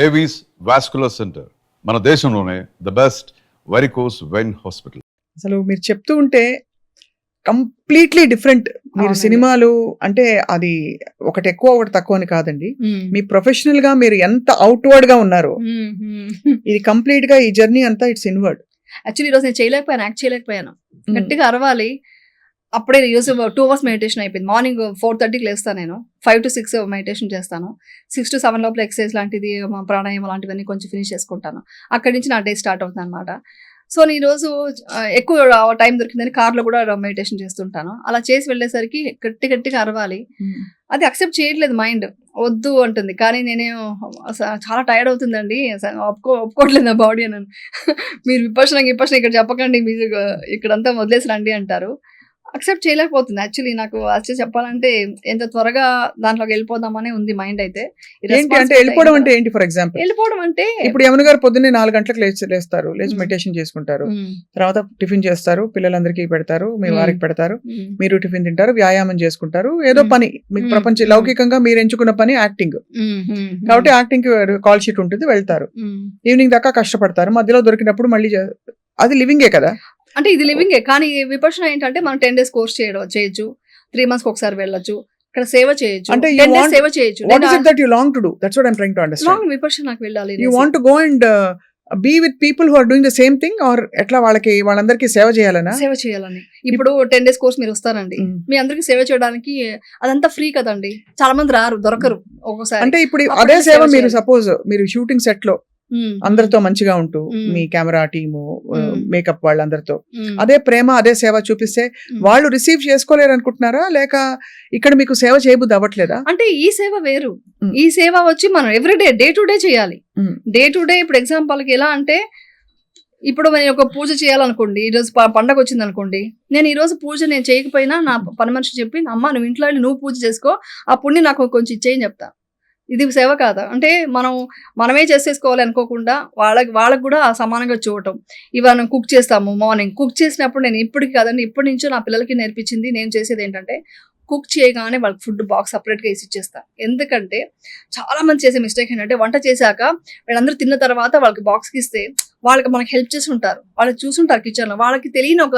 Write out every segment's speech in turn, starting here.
Avis vascular center మన దేశంలోనే the best varicose vein hospital. అసలు మీరు చెప్తూ ఉంటే కంప్లీట్లీ డిఫరెంట్. మీరు అవునండి. సినిమాలు అంటే అది ఒకటి ఎక్కువ ఒకటి తక్కువ అని కాదండి. మీ ప్రొఫెషనల్ గా మీరు ఎంత అవుట్వర్డ్ గా ఉన్నారు, ఇది కంప్లీట్ గా ఈ జర్నీ అంతా ఇట్స్ ఇన్వర్డ్. యాక్చువల్లీ ఈరోజు నేను చేయలేకపోయాను, యాక్ట్ చేయలేకపోయాను. గట్టిగా అరవాలి. అప్పుడే ఈరోజు 2 hours మెడిటేషన్ అయిపోయింది. మార్నింగ్ 4:30కి లేస్తాను నేను. 5 to 6 మెడిటేషన్ చేస్తాను. 6 to 7 లోపల ఎక్సర్సైజ్ లాంటిది, ప్రాణాయామం లాంటివన్నీ కొంచెం ఫినిష్ చేసుకుంటాను. అక్కడి నుంచి నా డే స్టార్ట్ అవుతుంది అనమాట. సో నేను ఈరోజు ఎక్కువ టైం దొరికిందని కార్లో కూడా మెడిటేషన్ చేస్తుంటాను. అలా చేసి వెళ్ళేసరికి గట్టిగా అరవాలి. అది అక్సెప్ట్ చేయట్లేదు మైండ్, వద్దు అంటుంది. కానీ నేనేమో చాలా టైర్డ్ అవుతుందండి, ఒప్పుకోవట్లేదు నా బాడీ అని. మీరు విపర్శన ఇక్కడ చెప్పకండి, మీరు ఇక్కడంతా వదిలేసి రండి అంటారు. అక్సెప్ట్ చేయలేకపోతుంది. యాక్చువల్లీ నాకు యాక్చువల్లీ చెప్పాలంటే ఎంత త్వరగా దాంట్లోకి వెళ్ళిపోదామనే ఉంది మైండ్. అయితే ఏంటి అంటే వెళ్ళిపోవడం అంటే ఏంటి? ఫర్ ఎగ్జాంపుల్ వెళ్ళిపోవడం అంటే ఇప్పుడు యమున గారు పొద్దున్నే 4 గంటలకు లేస్తారు, లేచి మెడిటేషన్ చేసుకుంటారు, తర్వాత టిఫిన్ చేస్తారు, పిల్లలందరికీ పెడతారు, మీ వారికి పెడతారు, మీరు టిఫిన్ తింటారు, వ్యాయామం చేసుకుంటారు, ఏదో పని మీకు ప్రపంచ లౌకికంగా మీరు ఎంచుకున్న పని యాక్టింగ్. కాబట్టి యాక్టింగ్ కి కాల్ షీట్ ఉంటుంది, వెళ్తారు, ఈవినింగ్ దాకా కష్టపడతారు, మధ్యలో దొరికినప్పుడు మళ్ళీ అది లివింగే కదా. అంటే ఇది లివింగే. కానీ విపర్శన ఏంటంటే మనం 10 days కోర్స్ చేయొచ్చు, 3 months ఒకసారి వెళ్ళొచ్చు, ఇక్కడ సేవ చేయొచ్చు, అంటే 10 days సేవ చేయొచ్చు. What is it that you long to do? That's what I'm trying to understand. లాంగ్ విపర్శన నాకు వెళ్ళాలి. You want to go and be with people who are doing the same thing, or ఎట్లా వాళ్ళందరికీ సేవ చేయాలనా? సేవ చేయాలని. ఇప్పుడు 10 days కోర్స్ మీరు వస్తారండి, మీ అందరికి సేవ చేయడానికి అదంతా ఫ్రీ కదండి. చాలా మంది రారు, దొరకరు ఒక్కోసారి. అంటే ఇప్పుడు అదే సేవ మీరు సపోజ్ మీరు షూటింగ్ సెట్ లో అందరితో మంచిగా ఉంటూ, మీ కెమెరా టీము, మేకప్ వాళ్ళందరితో అదే ప్రేమ అదే సేవ చూపిస్తే వాళ్ళు రిసీవ్ చేసుకోలేరు అనుకుంటున్నారా, లేక ఇక్కడ మీకు సేవ చేయబుద్ధి అవ్వట్లేదా? అంటే ఈ సేవ వేరు, ఈ సేవ వచ్చి మనం ఎవ్రీడే డే టు డే చేయాలి. డే టు డే ఇప్పుడు ఎగ్జాంపుల్కి ఎలా అంటే, ఇప్పుడు నేను ఒక పూజ చేయాలనుకోండి, ఈరోజు పండగ వచ్చింది అనుకోండి, నేను ఈరోజు పూజ నేను చేయకపోయినా నా పని మనిషి చెప్పి, అమ్మ నువ్వు ఇంట్లో వెళ్ళి నువ్వు పూజ చేసుకో, ఆ పుణ్యం నాకు కొంచెం ఇచ్చేయని చెప్తా. ఇది సేవ కాదా? అంటే మనమే చేసేసుకోవాలి అనుకోకుండా వాళ్ళకి కూడా సమానంగా చూడటం. ఇవాళ కుక్ చేస్తాము, మార్నింగ్ కుక్ చేసినప్పుడు నేను ఇప్పటికి కాదండి, ఇప్పటి నుంచో నా పిల్లలకి నేర్పించింది, నేను చేసేది ఏంటంటే కుక్ చేయగానే వాళ్ళకి ఫుడ్ బాక్స్ సపరేట్గా వేసి ఇచ్చేస్తాను. ఎందుకంటే చాలా మంది చేసే మిస్టేక్ ఏంటంటే, వంట చేశాక వీళ్ళందరూ తిన్న తర్వాత వాళ్ళకి బాక్స్కి ఇస్తే వాళ్ళకి మనకి హెల్ప్ చేసి ఉంటారు, వాళ్ళు చూసుంటారు కిచెన్లో, వాళ్ళకి తెలియని ఒక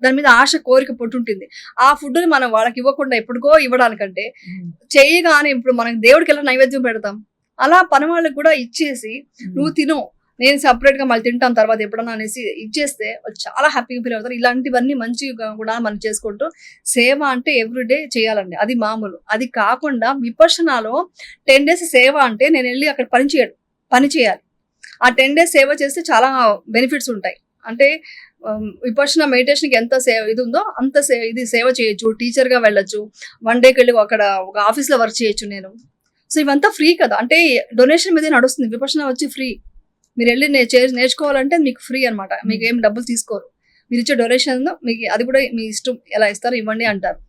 దాని మీద ఆశ కోరిక పుట్టుంటుంది. ఆ ఫుడ్ని మనం వాళ్ళకి ఇవ్వకుండా ఎప్పటికో ఇవ్వడానికంటే చేయగానే, ఇప్పుడు మనకి దేవుడికి ఎలా నైవేద్యం పెడతాం, అలా పని వాళ్ళకి కూడా ఇచ్చేసి నువ్వు తిను, నేను సపరేట్గా మళ్ళీ తింటాం తర్వాత ఎప్పుడన్నా అనేసి ఇచ్చేస్తే వాళ్ళు చాలా హ్యాపీగా ఫీల్ అవుతారు. ఇలాంటివన్నీ మంచిగా కూడా మనం చేసుకుంటూ సేవ అంటే ఎవ్రీడే చేయాలండి, అది మామూలు. అది కాకుండా విపర్శనాలో 10 days సేవ అంటే నేను వెళ్ళి అక్కడ పని చేయాలి. ఆ 10 days సేవ చేస్తే చాలా బెనిఫిట్స్ ఉంటాయి. అంటే విపర్శన మెడిటేషన్కి ఎంత ఇది ఉందో అంత ఇది సేవ చేయొచ్చు. టీచర్గా వెళ్ళొచ్చు, 1 dayకి వెళ్ళి అక్కడ ఒక ఆఫీస్లో వర్క్ చేయొచ్చు నేను. సో ఇవంతా ఫ్రీ కదా, అంటే డొనేషన్ మీదే నడుస్తుంది. విపర్శన వచ్చి ఫ్రీ, మీరు వెళ్ళి నేర్చుకోవాలంటే మీకు ఫ్రీ అనమాట, మీకు ఏం డబ్బులు తీసుకోరు. మీరు ఇచ్చే డొనేషన్ మీకు అది కూడా మీ ఇష్టం, ఎలా ఇస్తారో ఇవ్వండి అంటారు.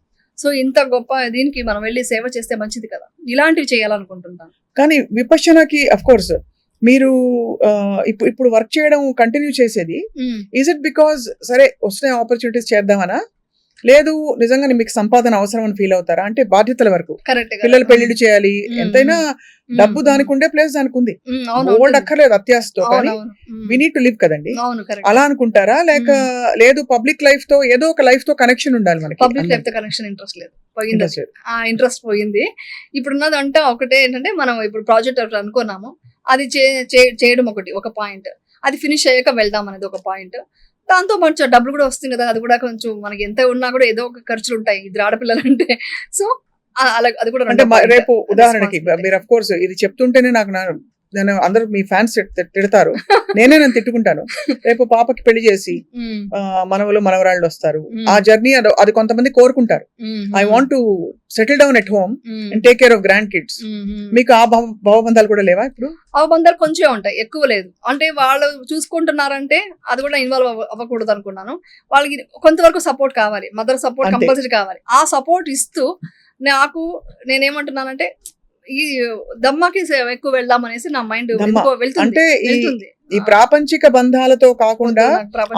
సో ఇంత గొప్ప దీనికి మనం వెళ్ళి సేవ చేస్తే మంచిది కదా, ఇలాంటివి చేయాలనుకుంటుంటాను. కానీ విపశ్యనకి అఫ్ కోర్స్ మీరు ఇప్పుడు వర్క్ చేయడం కంటిన్యూ చేసేది, ఈజ్ ఇట్ బికాజ్ సరే వస్తున్న ఆపర్చునిటీస్ చేద్దామనా, లేదు నిజంగా మీకు సంపాదన అవసరం అని ఫీల్ అవుతారా? అంటే బాధ్యతల వరకు పిల్లలు పెళ్లిళ్ళు చేయాలి, ఎంతైనా డబ్బు దానికి ఉండే ప్లేస్ దానికి ఉంది, ఓల్డ్ అక్కర్లేదు అత్యాశతో, కానీ వి నీడ్ టు లివ్ కదండి, అలా అనుకుంటారా? లేక లేదు పబ్లిక్ లైఫ్ తో ఏదో ఒక లైఫ్ తో కనెక్షన్ ఉండాలి మనకి? పబ్లిక్ లైఫ్ తో కనెక్షన్ ఇంట్రెస్ట్ లేదు, పోయింది. ఆ ఇంట్రెస్ట్ పోయింది. ఇప్పుడున్నది అంటే ఒకటే ఏంటంటే, మనం ఇప్పుడు ప్రాజెక్ట్ ఒకటి అనుకున్నాము, అది చేయడం ఒక పాయింట్, అది ఫినిష్ అయ్యాక వెళ్దాం అనేది ఒక పాయింట్. దాంతో మంచి డబ్బులు కూడా వస్తుంది కదా, అది కూడా కొంచెం మనకి ఎంత ఉన్నా కూడా ఏదో ఒక ఖర్చులు ఉంటాయి, ఇద్దరు ఆడపిల్లలు అంటే. సో అలా అది కూడా అంటే రేపు ఉదాహరణకి మీరు అఫ్ కోర్స్ ఇది చెప్తుంటేనే నేను అందరూ మీ ఫ్యాన్స్ తిడతారు, నేను తిట్టుకుంటాను. రేపు పాపకి పెళ్లి చేసి మనవలు మనవరాళ్ళు వస్తారు, ఆ జర్నీ అది కొంతమంది కోరుకుంటారు. I want to settle down at home and take care of grand kids. మీకు ఆ భావబంధాలు కూడా లేవా? ఇప్పుడు భావబంధాలు కొంచెం ఉంటాయి, ఎక్కువ లేదు. అంటే వాళ్ళు చూసుకుంటున్నారంటే అది కూడా ఇన్వాల్వ్ అవ్వకూడదు అనుకున్నాను. వాళ్ళకి కొంతవరకు సపోర్ట్ కావాలి, మదర్ సపోర్ట్ కంపల్సరీ కావాలి. ఆ సపోర్ట్ ఇస్తూ నేనేమంటున్నానంటే, ఈ దమ్మాకి ఎక్కువ వెళ్దాం అనేసి నా మైండ్ అంటే ఈ ప్రాపంచిక బంధాలతో కాకుండా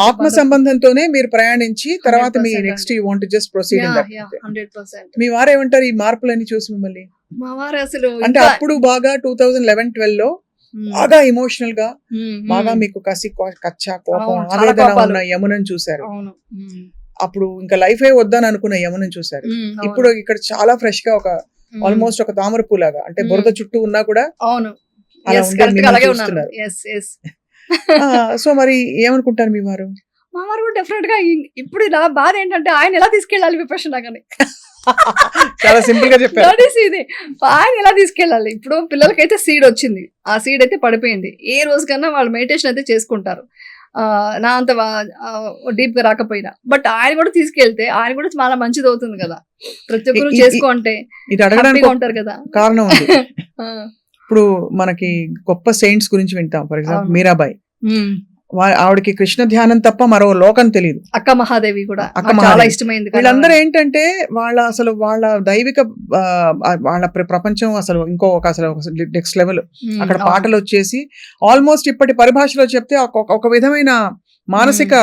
ఆత్మ సంబంధంతోనే మీరు ప్రయాణించి తర్వాత మీ next you want just proceed in that. 100%. మీ వారేమంటారు ఈ మార్పులన్నీ చూసి మిమ్మల్ని? మా వారు అసలు అంటే అప్పుడు బాగా 2011-12 లో బాగా ఎమోషనల్ గా బాగా మీకు కసి కచ్చ కోపం అవును, చాలా ఆవేదన కోపాలు. ఉన్న యమునని చూశారు. అవును. అప్పుడు ఇంకా లైఫే వద్దని అనుకున్న యమునని చూశారు. ఇప్పుడు ఇక్కడ చాలా ఫ్రెష్ గా ఒక ఆల్మోస్ట్ ఒక తామర పూలాగా, అంటే బురద చుట్టూ ఉన్నా కూడా అవును. అలా Yes, ఉండే correct గా మిమ్మల్ని అలాగే ఉన్నారు. చూస్తున్నారు. Yes, yes. సో మరి ఏమనుకుంటారు మీ వారు? మా వారు కూడా డెఫినెట్ గా ఇప్పుడు నా బాధ ఏంటంటే ఆయన ఎలా తీసుకెళ్ళాలి విపక్షణ కానీ చాలా సింపుల్ గా చెప్పారు. That is ఇది. ఆయన ఎలా తీసుకెళ్ళాలి? ఇప్పుడు పిల్లలకైతే సీడ్ వచ్చింది, ఆ సీడ్ అయితే పడిపోయింది. ఏ రోజు కన్నా వాళ్ళు మెడిటేషన్ అయితే చేసుకుంటారు, నా అంత డీప్ గా రాకపోయినా. బట్ ఆయన కూడా తీసుకెళ్తే ఆయన కూడా చాలా మంచిది అవుతుంది కదా. ప్రతి ఒక్కరు చేసుకో అంటే ఇది అడగడానికి హ్యాపీగా ఉంటారు కదా. కారణం ఉంది. ఆ, ఇప్పుడు మనకి గొప్ప సెయింట్స్ గురించి వింటాం. ఫర్ ఎగ్జాంపుల్ అవును. మీరాబాయి, ఉమ్. ఆవిడకి కృష్ణ ధ్యానం తప్ప మరో లోకం తెలియదు. అక్క మహాదేవి కూడా అక్క నాకు చాలా మహాదేవి. ఇష్టమైంది. వీళ్ళందరూ ఏంటంటే వాళ్ళ దైవిక వాళ్ళ ప్రపంచం అసలు అసలు నెక్స్ట్ లెవెల్. అక్కడ పాటలు వచ్చేసి ఆల్మోస్ట్ ఇప్పటి పరిభాషలో చెప్తే ఒక విధమైన మానసిక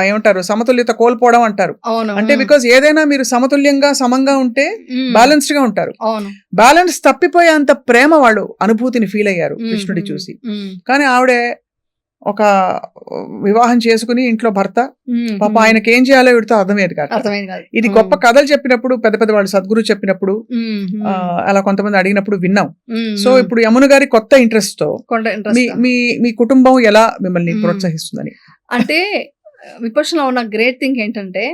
ఏమంటారు సమతుల్యత కోల్పోవడం అంటారు. అవును. అంటే బికాజ్ ఏదైనా మీరు సమతుల్యంగా సమంగా ఉంటే బ్యాలెన్స్డ్ గా ఉంటారు. అవును. బ్యాలెన్స్ తప్పిపోయే అంత ప్రేమ వాళ్ళు అనుభూతిని ఫీల్ అయ్యారు కృష్ణుడి చూసి. కానీ ఆవిడే ఒక వివాహం చేసుకుని ఇంట్లో భర్త పాప ఆయనకి ఏం చేయాలో వీడితో అర్థమయ్యేది కాదు. అర్థమైంది కాదు. ఇది గొప్ప కథలు చెప్పినప్పుడు పెద్ద పెద్ద వాళ్ళు సద్గురు చెప్పినప్పుడు అలా కొంతమంది అడిగినప్పుడు విన్నాం. సో ఇప్పుడు యమున గారి కొత్త ఇంట్రెస్ట్ తో మీ కుటుంబం ఎలా మిమ్మల్ని ప్రోత్సహిస్తుందని? అంటే విపక్షలో ఉన్న గ్రేట్ థింగ్ ఏంటంటే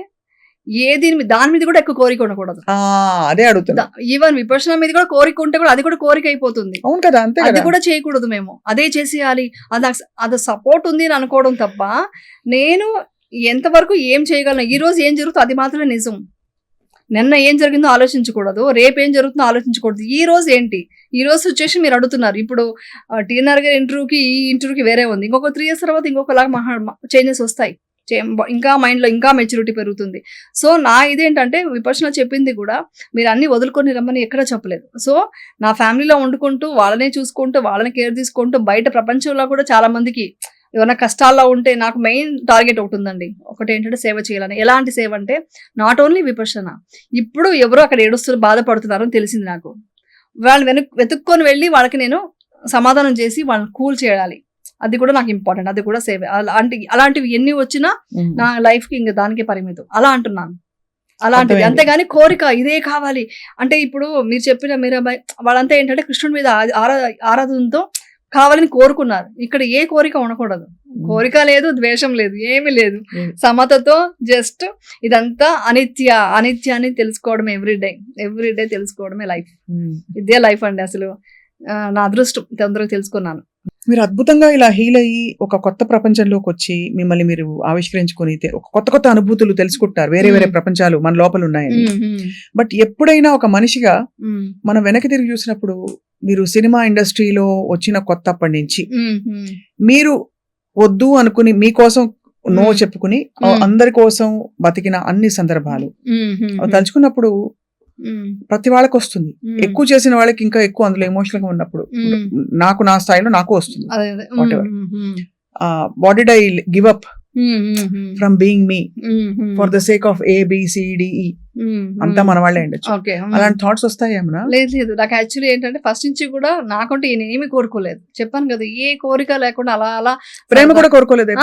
దాని మీద కూడా ఎక్కువ కోరిక ఉండకూడదు. అదే అడుగుతున్నా. ఈవెన్ విపక్షణ మీద కూడా కోరిక ఉంటే కూడా అది కూడా కోరిక అయిపోతుంది. అవును కదా, అంతే అది కూడా చేయకూడదు. మేము అదే చేసేయాలి, అది సపోర్ట్ ఉంది అని అనుకోవడం తప్ప నేను ఎంతవరకు ఏం చేయగలను, ఈ రోజు ఏం జరుగుతుందో అది మాత్రమే నిజం. నిన్న ఏం జరిగిందో ఆలోచించకూడదు, రేపు ఏం జరుగుతుందో ఆలోచించకూడదు. ఈ రోజు ఏంటి, ఈ రోజు సిచ్యువేషన్ మీరు అడుగుతున్నారు. ఇప్పుడు టీఎన్ఆర్ గారి ఇంటర్వ్యూకి ఈ ఇంటర్వ్యూకి వేరే ఉంది. ఇంకొక 3 years తర్వాత ఇంకొకలాగా చేంజెస్ వస్తాయి. ఇంకా మైండ్ లో ఇంకా మెచ్యూరిటీ పెరుగుతుంది. సో నా ఇదేంటంటే విపక్షణ చెప్పింది కూడా మీరు అన్ని వదులుకొని రమ్మని ఎక్కడ చెప్పలేదు. సో నా ఫ్యామిలీలో వండుకుంటూ వాళ్ళనే చూసుకుంటూ వాళ్ళని కేర్ తీసుకుంటూ బయట ప్రపంచంలో కూడా చాలా మందికి ఏమైనా కష్టాల్లో ఉంటే నాకు మెయిన్ టార్గెట్ ఒకటి ఉందండి. ఒకటి ఏంటంటే సేవ చేయాలని. ఎలాంటి సేవ అంటే నాట్ ఓన్లీ విపక్షణ, ఇప్పుడు ఎవరో అక్కడ ఏడుస్తూ బాధపడుతున్నారని తెలిసింది నాకు. వాళ్ళు వెతుక్కొని వెళ్ళి వాళ్ళకి నేను సమాధానం చేసి వాళ్ళని కూల్ చేయాలి. అది కూడా నాకు ఇంపార్టెంట్, అది కూడా సేవ. అలాంటివి ఎన్ని వచ్చినా నా లైఫ్ కి ఇంకా దానికే పరిమితం అలా అంటున్నాను. అలాంటిది అంతేగాని కోరిక ఇదే కావాలి అంటే ఇప్పుడు మీరు చెప్పిన మీరాబాయి వాళ్ళంతా ఏంటంటే కృష్ణుడి మీద ఆరాధనతో కావాలని కోరుకున్నారు. ఇక్కడ ఏ కోరిక ఉండకూడదు. కోరిక లేదు, ద్వేషం లేదు, ఏమీ లేదు. సమతతో జస్ట్ ఇదంతా అనిత్యాన్ని తెలుసుకోవడమే. ఎవ్రీడే తెలుసుకోవడమే లైఫ్. ఇదే లైఫ్ అండి. అసలు నా అదృష్టం తొందరగా తెలుసుకున్నాను. మీరు అద్భుతంగా ఇలా హీల్ అయ్యి ఒక కొత్త ప్రపంచంలోకి వచ్చి మిమ్మల్ని మీరు ఆవిష్కరించుకొని ఒక కొత్త అనుభూతులు తెలుసుకుంటారు. వేరే వేరే ప్రపంచాలు మన లోపల ఉన్నాయని. బట్ ఎప్పుడైనా ఒక మనిషిగా మనం వెనక్కి తిరిగి చూసినప్పుడు మీరు సినిమా ఇండస్ట్రీలో వచ్చిన కొత్తప్పటి నుంచి మీరు వద్దు అనుకుని మీకోసం నో చెప్పుకుని అందరి కోసం బతికిన అన్ని సందర్భాలు తలుచుకున్నప్పుడు ప్రతి వాళ్ళకి వస్తుంది. ఎక్కువ చేసిన వాళ్ళకి ఇంకా ఎక్కువ అందులో ఎమోషనల్ గా ఉన్నప్పుడు నాకు నా స్థాయిలో నాకు వస్తుంది. What did I give up from being me for the sake of ABCDE అంతా మన వాళ్ళే ఉండొచ్చు. అలాంటి థాట్స్ వస్తాయి ఏమన్నా? లేదు. నాకు యాక్చువల్లీ ఏంటంటే ఫస్ట్ నుంచి కూడా నాకంటే ఏమి కోరుకోలేదు. చెప్పాను కదా, ఏ కోరిక లేకుండా అలా ప్రేమ కూడా కోరుకోలేదు.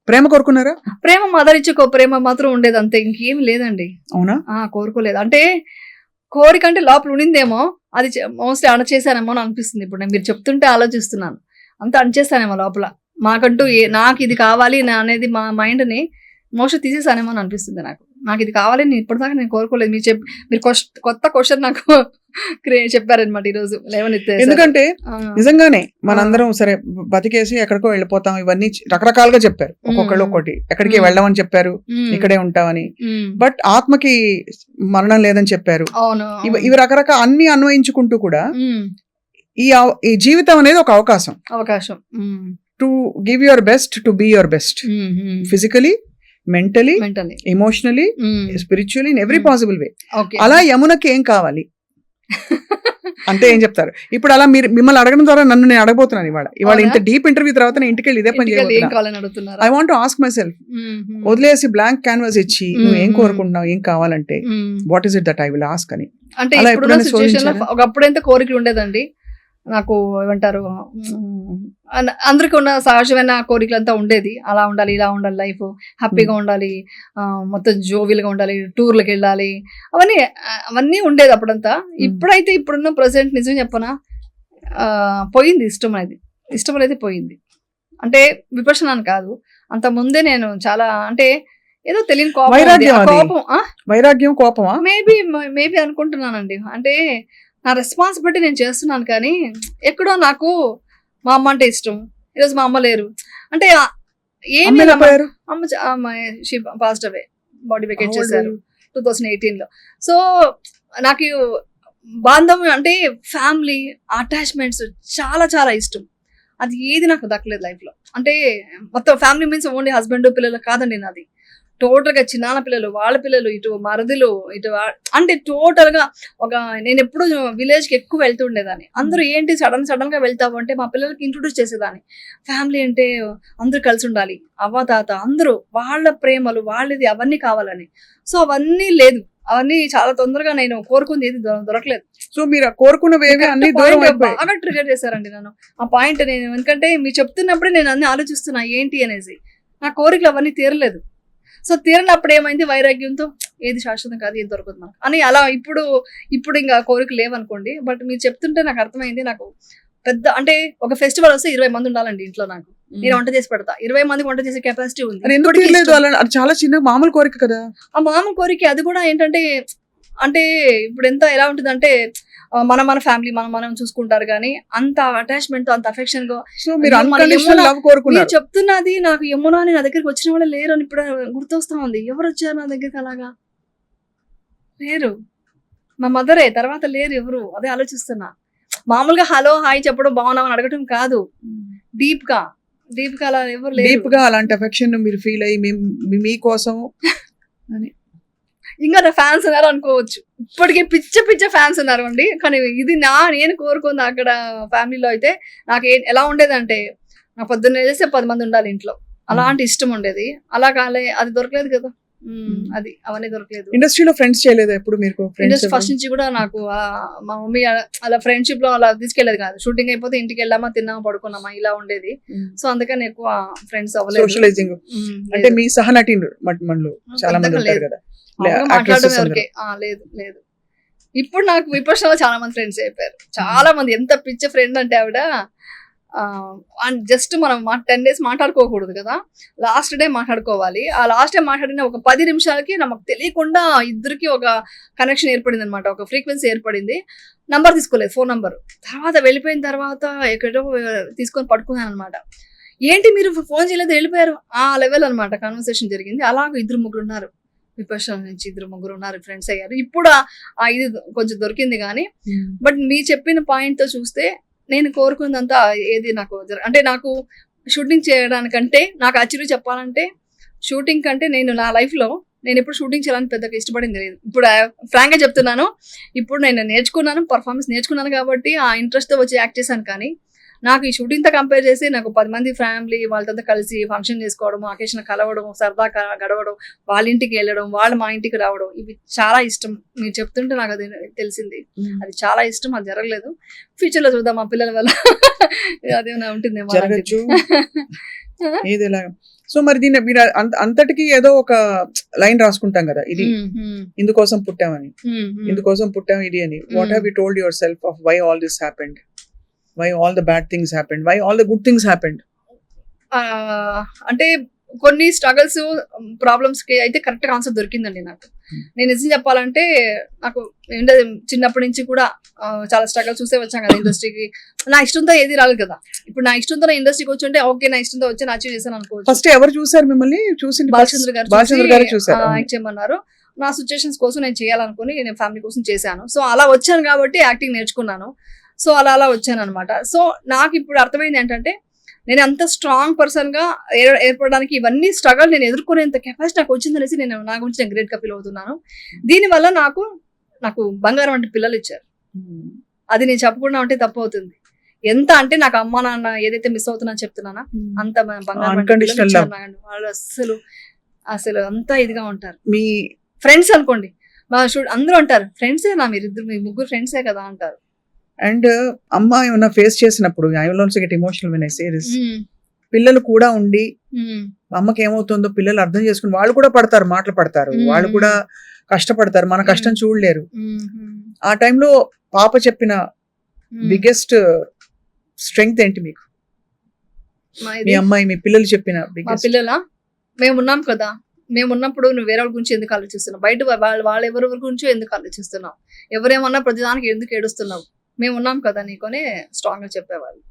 ప్రేమ కోరుకున్నారా? ప్రేమ మదరిచ్చుకో ప్రేమ మాత్రం ఉండేది అంతే, ఇంకేం లేదండి. అవునా? కోరుకోలేదు. అంటే కోరిక అంటే లోపల ఉండిందేమో, అది మోస్ట్లీ అణచేసానేమో అని అనిపిస్తుంది. ఇప్పుడు నేను మీరు చెప్తుంటే ఆలోచిస్తున్నాను, అంత అణచేస్తానేమో లోపల. మాకంటూ నాకు ఇది కావాలి అనేది మా మైండ్ని మోస్ట్లీ తీసేసానేమో అని అనిపిస్తుంది నాకు ఇది కావాలి. నేను ఇప్పటిదాకా నేను కోరుకోలేదు. మీరు కొత్త క్వశ్చన్ నాకు చెప్పారనమాట ఈరోజు లేవనెత్తే. ఎందుకంటే నిజంగానే మనందరం సరే బతికేసి ఎక్కడికో వెళ్ళిపోతాం, ఇవన్నీ రకరకాలుగా చెప్పారు. ఒక్కొక్కళ్ళు ఒక్కటి, ఎక్కడికి వెళ్ళమని చెప్పారు, ఇక్కడే ఉంటామని. బట్ ఆత్మకి మరణం లేదని చెప్పారు. ఇవి రకరకాల అన్ని అన్వయించుకుంటూ కూడా ఈ జీవితం అనేది ఒక అవకాశం. To give your best, to be your best, physically, mentally, emotionally, spiritually, in every possible way. అలా యమునకి ఏం కావాలి అంటే ఏం చెప్తారు? ఇప్పుడు అలా మిమ్మల్ని అడగడం ద్వారా నన్ను నేను అడగబోతున్నాను ఇవాళ ఇంత డీప్ ఇంటర్వ్యూ తర్వాత నేను ఇంటికి వెళ్ళి ఇదే పని చేయబోతున్నా. I want to ask myself, వదిలేసి బ్లాంక్ క్యాన్వాస్ ఇచ్చి నువ్వు ఏం కోరుకుంటున్నావు, ఏం కావాలంటే what is it that I will ask అని. అంటే ఒకప్పుడైతే కోరికలు ఉండేదండి. నాకు ఏమంటారు అందరికి ఉన్న సహజమైన కోరికలంతా ఉండేది. అలా ఉండాలి, ఇలా ఉండాలి, లైఫ్ హ్యాపీగా ఉండాలి, మొత్తం జోవిల్గా ఉండాలి, టూర్లకు వెళ్ళాలి, అవన్నీ ఉండేది అప్పుడంతా. ఇప్పుడైతే ఇప్పుడున్న ప్రజెంట్ నిజం చెప్పనా, పోయింది ఇష్టం అనేది పోయింది. అంటే విపర్శన అని కాదు, అంత ముందే నేను చాలా అంటే ఏదో తెలియని వైరాగ్యం కోపమా మేబీ అనుకుంటున్నానండి. అంటే నా రెస్పాన్సిబిలిటీ నేను చేస్తున్నాను, కానీ ఎక్కడో నాకు మా అమ్మ అంటే ఇష్టం. ఈరోజు మా అమ్మ లేరు అంటే ఏమి, అమ్మ పాస్ట్ అవే, బాడీ వెకేట్ చేశారు 2018లో. సో నాకు బాంధవ్యం అంటే ఫ్యామిలీ అటాచ్మెంట్స్ చాలా చాలా ఇష్టం. అది ఏది నాకు దక్కలేదు లైఫ్లో. అంటే మొత్తం ఫ్యామిలీ మీన్స్ ఓన్లీ హస్బెండ్ పిల్లలు కాదండి నాది, టోటల్గా చిన్నాన్న పిల్లలు, వాళ్ళ పిల్లలు, ఇటు మరదులు, ఇటు అంటే టోటల్గా నేను ఎప్పుడు విలేజ్కి ఎక్కువ వెళ్తుండేదాన్ని. అందరూ ఏంటి సడన్ గా వెళ్తావు అంటే మా పిల్లలకి ఇంట్రొడ్యూస్ చేసేదాన్ని. ఫ్యామిలీ అంటే అందరూ కలిసి ఉండాలి, అవ్వ తాత అందరూ, వాళ్ళ ప్రేమలు వాళ్ళది అవన్నీ కావాలని. సో అవన్నీ లేదు, అవన్నీ చాలా తొందరగా నేను కోరుకుంది ఏది దొరకలేదు. సో మీరు కోరుకున్నవేవి అన్ని బాగా ట్రిగర్ చేశారండి నన్ను ఆ పాయింట్. నేను ఎందుకంటే మీరు చెప్తున్నప్పుడే నేను అన్ని ఆలోచిస్తున్నా ఏంటి అనేసి. నా కోరికలు అవన్నీ తీరలేదు. సో తీరినప్పుడు ఏమైంది, వైరాగ్యంతో ఏది శాశ్వతం కాదు, ఏది దొరకదు మనకు అని అలా. ఇప్పుడు ఇంకా కోరికలు లేవనుకోండి. బట్ మీరు చెప్తుంటే నాకు అర్థమైంది, నాకు పెద్ద అంటే ఒక ఫెస్టివల్ వస్తే 20 మంది ఉండాలండి ఇంట్లో. నాకు నేను వంట చేసి పెడతా, 20 మందికి వంట చేసే కెపాసిటీ ఉంది. చాలా చిన్న మామూలు కోరిక కదా ఆ మామూలు కోరిక. అది కూడా ఏంటంటే అంటే ఇప్పుడు ఎలా ఉంటుంది అంటే మన ఫ్యామిలీ మనం చూసుకుంటారు, కానీ అంత అటాచ్మెంట్ తో అంత అఫెక్షన్ గా మీరు చెప్తున్నది నాకు యమునా నా దగ్గరికి వచ్చిన వాళ్ళే లేరు అని ఇప్పుడు గుర్తొస్తా ఉంది. ఎవరు వచ్చారు నా దగ్గరికి అలాగా? లేరు, మా మదరే, తర్వాత లేరు ఎవరు. అదే ఆలోచిస్తున్నా. మామూలుగా హలో హాయ్ చెప్పడం, బాగున్నామని అడగటం కాదు, డీప్ గా అలా ఎవరు లేరు. డీప్ గా అలాంటి అఫెక్షన్ మీరు ఫీల్ అయ్యి మీకోసం అని. ఇంకా నా ఫ్యాన్స్ ఉన్నారు అనుకోవచ్చు, ఇప్పటికే పిచ్చ ఫ్యాన్స్ ఉన్నారు అండి. కానీ ఇది నేను కోరుకుంది అక్కడ ఫ్యామిలీలో అయితే నాకు ఎలా ఉండేదంటే, నాకు పొద్దున్న చేస్తే 10 మంది ఉండాలి ఇంట్లో, అలాంటి ఇష్టం ఉండేది. అలా కాలే, అది దొరకలేదు కదా, అది అవన్నీ దొరకలేదు. ఇండస్ట్రీలో ఫ్రెండ్స్ చేయలేదు ఎప్పుడు మీరు? ఇండస్ట్రీ ఫస్ట్ నుంచి కూడా నాకు మా మమ్మీ అలా ఫ్రెండ్షిప్ లో అలా తీసుకెళ్లేదు కాదు. షూటింగ్ అయిపోతే ఇంటికి వెళ్ళామా, తిన్నామా, పడుకున్నామా, ఇలా ఉండేది. సో అందుకని ఎక్కువ ఫ్రెండ్స్ అవ్వలేదు. సోషలైజింగ్ అంటే మీ సహనటులు మనలో చాలా మంది ఉంటారు కదా, మాట్లాడడం ఎవరికి లేదు. ఇప్పుడు నాకు విపక్షంలో చాలా మంది ఫ్రెండ్స్ అయిపోయారు, చాలా మంది. ఎంత పిచ్చ ఫ్రెండ్ అంటే ఆవిడ జస్ట్ మనం 10 days మాట్లాడుకోకూడదు కదా, లాస్ట్ డే మాట్లాడుకోవాలి. ఆ లాస్ట్ డే మాట్లాడిన ఒక 10 నిమిషాలకి నాకు తెలియకుండా ఇద్దరికి ఒక కనెక్షన్ ఏర్పడింది అనమాట, ఒక ఫ్రీక్వెన్సీ ఏర్పడింది. నంబర్ తీసుకోలేదు, ఫోన్ నంబర్. తర్వాత వెళ్ళిపోయిన తర్వాత ఎక్కడో తీసుకొని పట్టుకున్నాను అనమాట. ఏంటి మీరు ఫోన్ చేయలేదు, వెళ్ళిపోయారు, ఆ లెవెల్ అనమాట కన్వర్సేషన్ జరిగింది. అలాగ 2-3 ఉన్నారు, విపక్షం నుంచి 2-3 ఉన్నారు, ఫ్రెండ్స్ అయ్యారు. ఇప్పుడు ఇది కొంచెం దొరికింది కానీ. బట్ మీరు చెప్పిన పాయింట్ తో చూస్తే నేను కోరుకున్నదంతా ఏది నాకు అంటే నాకు షూటింగ్ చేయడానికంటే, నాకు యాక్చువల్లీ చెప్పాలంటే షూటింగ్ కంటే నేను నా లైఫ్లో నేను ఎప్పుడు షూటింగ్ చేయాలని పెద్దగా ఇష్టపడింది లేదు. ఇప్పుడు ఫ్రాంక్గా చెప్తున్నాను, ఇప్పుడు నేను నేర్చుకున్నాను, పర్ఫార్మెన్స్ నేర్చుకున్నాను కాబట్టి ఆ ఇంట్రెస్ట్తో వచ్చి యాక్ట్ చేశాను. కానీ నాకు ఈ షూటింగ్తో కంపేర్ చేసి నాకు 10 మంది ఫ్యామిలీ వాళ్ళతో కలిసి ఫంక్షన్ చేసుకోవడం, అకేషన్ కలవడం, సరదా గడవడం, వాళ్ళ ఇంటికి వెళ్ళడం, వాళ్ళు మా ఇంటికి రావడం, ఇవి చాలా ఇష్టం. మీరు చెప్తుంటే నాకు అది తెలిసింది, అది చాలా ఇష్టం. అది జరగలేదు. ఫ్యూచర్ లో చూద్దాం, మా పిల్లల వల్ల అదేమైనా ఉంటుందేమో. సో మరి దీన్ని మీరు అంతటికి ఏదో ఒక లైన్ రాసుకుంటాం కదా, ఇది ఇందుకోసం పుట్టామని, ఇందుకోసం పుట్టాం ఇది అని. What have you told yourself of why all this happened? Why all the bad things happened? Why all the good things happened? అంటే కొన్ని స్ట్రగల్స్, ప్రాబ్లమ్స్ కి అయితే కరెక్ట్ గా ఆన్సర్ దొరికిందండి నాకు. నేను నిజం చెప్పాలంటే నాకు చిన్నప్పటి నుంచి కూడా చాలా స్ట్రగల్ చూసే వచ్చాను కదా ఇండస్ట్రీకి. నా ఇష్టంతో ఏది రాలేదు కదా. ఇప్పుడు నా ఇష్టంతో నా ఇండస్ట్రీకి వచ్చి ఉంటే ఓకే, నా ఇష్టంతో వచ్చి నా అచీవ్ చేశాను అనుకోవచ్చు. ఫస్ట్ ఎవరు చూసారు మిమ్మల్ని? చూసి బాలచంద్ర గారు యాక్ట్ చేయమన్నారు. నా సిచ్యుయేషన్స్ కోసం నేను చేయాలనుకుని నేను ఫ్యామిలీ కోసం చేశాను. సో అలా వచ్చాను కాబట్టి యాక్టింగ్ నేర్చుకున్నాను. సో అలా వచ్చాను అనమాట. సో నాకు ఇప్పుడు అర్థమైంది ఏంటంటే, నేను అంత స్ట్రాంగ్ పర్సన్ గా ఏర్పడడానికి ఇవన్నీ స్ట్రగల్ నేను ఎదుర్కొనేంత కెపాసిటీ నాకు వచ్చిందనేసి నేను నా గురించి నేను గ్రేట్ గా ఫీల్ అవుతున్నాను. దీనివల్ల నాకు బంగారం అంటే పిల్లలు ఇచ్చారు. అది నేను చెప్పకుండా ఉంటే తప్పు అవుతుంది. ఎంత అంటే నాకు అమ్మ నాన్న ఏదైతే మిస్ అవుతున్నా చెప్తున్నానా, అంత బంగారం. వాళ్ళు అసలు అంతా ఇదిగా ఉంటారు. మీ ఫ్రెండ్స్ అనుకోండి, అందరూ అంటారు ఫ్రెండ్సే నా, మీరు 2-3 ఫ్రెండ్సే కదా అంటారు. అండ్ అమ్మ ఏమన్నా ఫేస్ చేసినప్పుడు I will also get emotional when I say this. పిల్లలు కూడా ఉండి మా అమ్మకి ఏమవుతుందో పిల్లలు అర్థం చేసుకుని వాళ్ళు కూడా పడతారు, మాటలు పడతారు, వాళ్ళు కూడా కష్టపడతారు, మన కష్టం చూడలేరు. ఆ టైంలో పాప చెప్పిన బిగ్గెస్ట్ స్ట్రెంగ్త్ ఏంటి మీకు? మీ అమ్మాయి మీ పిల్లలు చెప్పిన మా బిగ్గెస్ట్ పిల్లల మేమున్నాం కదా, మేమున్నప్పుడు నువ్వు వేరే వాళ్ళ గురించి ఎందుకు ఆలోచిస్తున్నావు, బయట వాళ్ళు ఎవరెవరి గురించో ఎందుకు ఆలోచిస్తున్నావు, ఎవరేమన్నా ప్రతిదానికి ఎందుకు ఏడుస్తున్నావు, మేమున్నాం కదా నీకోనే స్ట్రాంగ్ గా చెప్పేవాళ్ళు.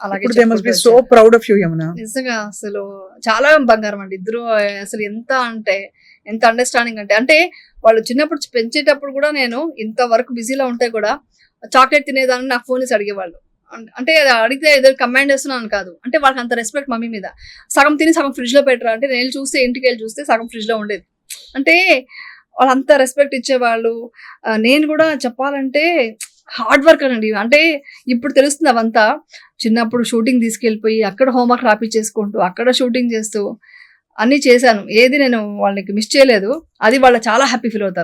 అలాగే they must be so proud of you Yamuna. నిజంగా అసలు చాలా బంగారం అండి ఇద్దరు. అసలు ఎంత అంటే ఎంత అండర్స్టాండింగ్ అంటే వాళ్ళు చిన్నప్పుడు పెంచేటప్పుడు కూడా నేను ఇంతవరకు బిజీలో ఉంటే కూడా చాక్లెట్ తినేదాన్ని నాకు ఫోన్ చేసి అడిగేవాళ్ళు. అంటే అడిగితే ఏదో కమాండ్ చేస్తున్నాను కాదు, అంటే వాళ్ళకి అంత రెస్పెక్ట్ మమ్మీ మీద. సగం తిని సగం ఫ్రిడ్జ్ లో పెట్టరా అంటే నేను చూస్తే ఇంటికి వెళ్ళి చూస్తే సగం ఫ్రిడ్జ్ లో ఉండేది. అంటే వాళ్ళు అంత రెస్పెక్ట్ ఇచ్చేవాళ్ళు. నేను కూడా చెప్పాలంటే హార్డ్ వర్క్ అనండి. అంటే ఇప్పుడు తెలుస్తుంది అవంతా. చిన్నప్పుడు షూటింగ్ తీసుకెళ్ళిపోయి అక్కడ హోంవర్క్ రాపిచ్చేసుకుంటూ అక్కడ షూటింగ్ చేస్తూ అన్నీ చేశాను. ఏది నేను వాళ్ళకి మిస్ చేయలేదు. అది వాళ్ళు చాలా హ్యాపీ ఫీల్ అవుతారు.